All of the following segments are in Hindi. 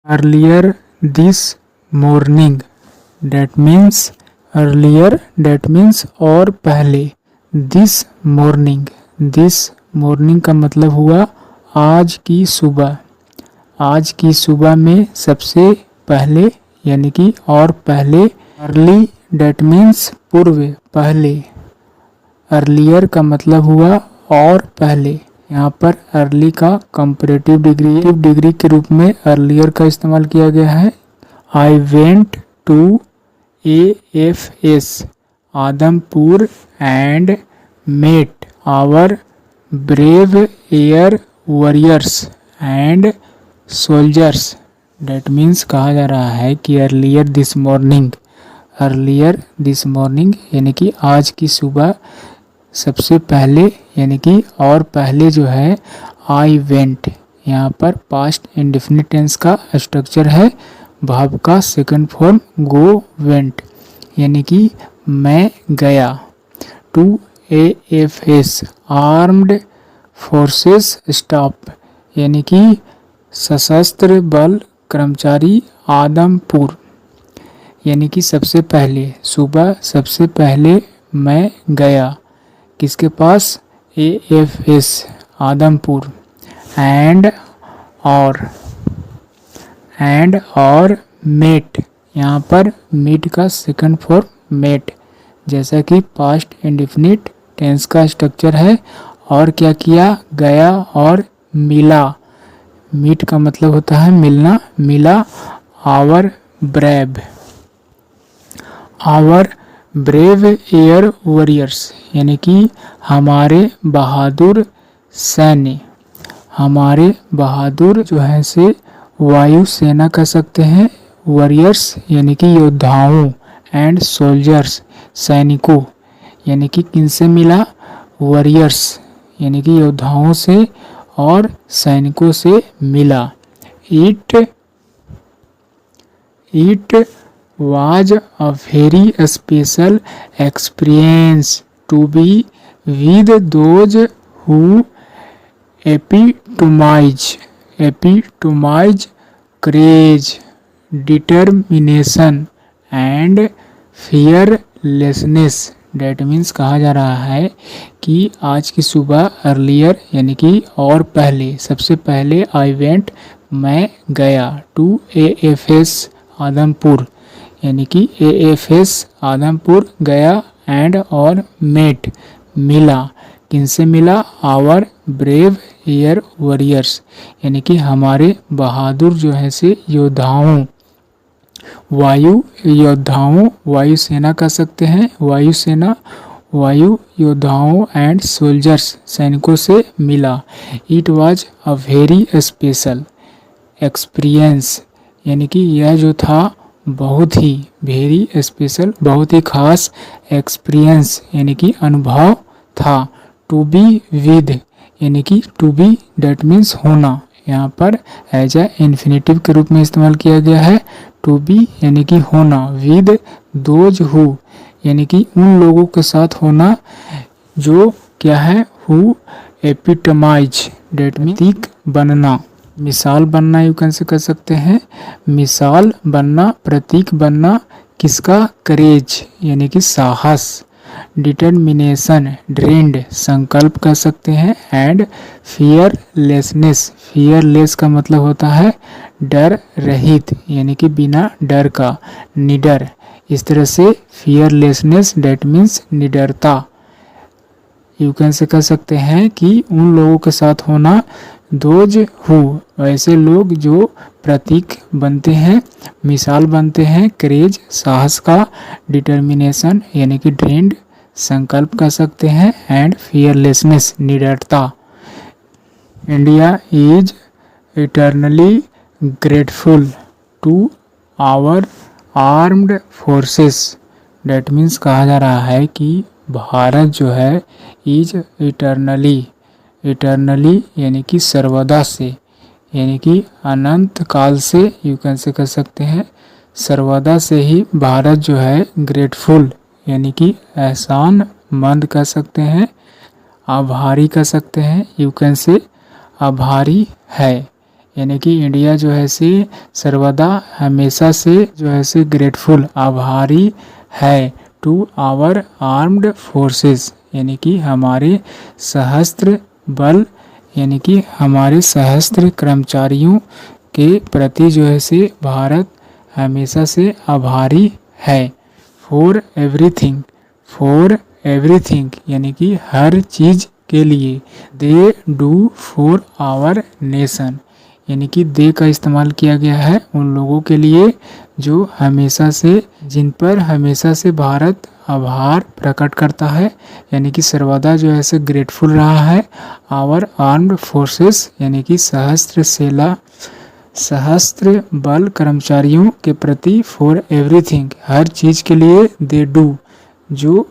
earlier this morning, that means earlier, that means और पहले, this morning का मतलब हुआ आज की सुबह। आज की सुबह में सबसे पहले यानी कि और पहले। अर्ली डेट मीन्स पूर्व, पहले। अर्लियर का मतलब हुआ और पहले। यहाँ पर अर्ली का कंपैरेटिव डिग्री के रूप में अर्लियर का इस्तेमाल किया गया है। I went to AFS Adampur and met our brave air warriors and soldiers. That means कहा जा रहा है कि अर्लियर दिस मॉर्निंग यानी कि आज की सुबह सबसे पहले यानी कि और पहले जो है आई वेंट, यहाँ पर पास्ट इंडेफिनिट टेंस का स्ट्रक्चर है। वर्ब का सेकंड फॉर्म गो वेंट यानी कि मैं गया। To AFS armed forces staff यानी कि सशस्त्र बल कर्मचारी आदमपुर यानी कि सबसे पहले सुबह सबसे पहले मैं गया किसके पास, AFS आदमपुर। एंड और मेट, यहाँ पर मीट का सेकंड फॉर्म मेट, जैसा कि पास्ट इंडेफिनिट टेंस का स्ट्रक्चर है। और क्या किया, गया और मिला। मीट का मतलब होता है मिलना, मिला। आवर ब्रेव एयर वॉरियर्स यानी कि हमारे बहादुर सैन्य। हमारे बहादुर जो है से वायु सेना कह सकते हैं। वॉरियर्स यानी कि योद्धाओं, एंड सोल्जर्स सैनिकों यानी कि किनसे मिला, वॉरियर्स यानी कि योद्धाओं से और सैनिकों से मिला। It was a very special experience to be with those who epitomize courage, determination and fearlessness। Date means कहा जा रहा है कि आज की सुबह अर्लियर यानी कि और पहले, सबसे पहले आई वेंट मैं गया। टू AFS आदमपुर यानी कि AFS आदमपुर गया। एंड और मेट मिला, किनसे मिला, आवर ब्रेव एयर वॉरियर्स यानी कि हमारे बहादुर जो है से योद्धाओं, वायु सेना कह सकते हैं, वायु योद्धाओं एंड सोल्जर्स सैनिकों से मिला। It was a very special experience यानी कि यह जो था बहुत ही, वेरी स्पेशल बहुत ही खास, एक्सपीरियंस यानी कि अनुभव था। टू बी विद यानी कि टू बी डेट मीन्स होना, यहाँ पर एज ए इन्फिनेटिव के रूप में इस्तेमाल किया गया है। टू बी यानी कि होना, विद दोज हु यानी कि उन लोगों के साथ होना जो क्या है, हु एपिटमाइज डेट मीन बनना, मिसाल बनना यू कैन से कर सकते हैं। मिसाल बनना, प्रतीक बनना किसका, करेज यानी कि साहस। डिटर्मिनेशन ड्रीम्ड संकल्प कर सकते हैं। एंड फियरलेसनेस, फियरलेस का मतलब होता है डर रहित यानी कि बिना डर का, निडर। इस तरह से फियरलेसनेस डेट मीन्स निडरता यू कैन से कह सकते हैं कि उन लोगों के साथ होना, दोज हु ऐसे लोग जो प्रतीक बनते हैं, मिसाल बनते हैं। करेज साहस का, डिटर्मिनेशन यानी कि ड्रीम्ड संकल्प कर सकते हैं। एंड फियरलेसनेस निडरता। India is eternally grateful to our armed forces. That means कहा जा रहा है कि भारत जो है इज इटर्नली यानी कि सर्वदा से, यानी कि अनंत काल से यू कैन से कर सकते हैं, सर्वदा से ही भारत जो है ग्रेटफुल यानी कि एहसान मंद कर सकते हैं, आभारी कर सकते हैं, यू कैन से आभारी है यानी कि इंडिया जो है से सर्वदा हमेशा से जो है से ग्रेटफुल आभारी है टू आवर आर्म्ड फोर्सेस, यानी कि हमारे सशस्त्र बल यानी कि हमारे सशस्त्र कर्मचारियों के प्रति जो है से भारत हमेशा से आभारी है। फॉर एवरीथिंग यानी कि हर चीज़ के लिए। They do for our nation, यानी कि दे का इस्तेमाल किया गया है उन लोगों के लिए जो हमेशा से जिन पर हमेशा से भारत आभार प्रकट करता है, यानी कि सर्वदा जो है से ग्रेटफुल रहा है। आवर आर्म्ड फोर्सेस यानी कि सशस्त्र बल कर्मचारियों के प्रति। फॉर एवरीथिंग हर चीज़ के लिए। दे डू जो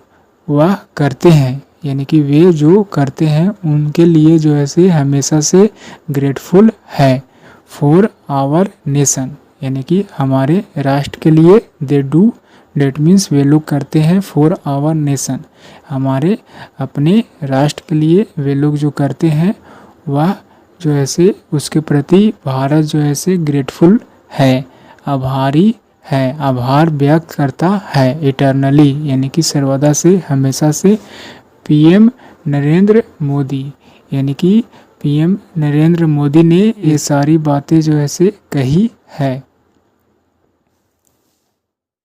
वह करते हैं, यानी कि वे जो करते हैं उनके लिए जो है से हमेशा से ग्रेटफुल है। फॉर आवर नेशन यानी कि हमारे राष्ट्र के लिए। दे डू डेट मीन्स वे लोग करते हैं। फॉर आवर नेशन हमारे अपने राष्ट्र के लिए वे लोग जो करते हैं वह जो है से उसके प्रति भारत जो है से ग्रेटफुल है, आभारी है, आभार व्यक्त करता है। इटर्नली यानी कि सर्वदा से हमेशा से। पीएम नरेंद्र मोदी यानी कि पीएम नरेंद्र मोदी ने ये सारी बातें जो है से कही है।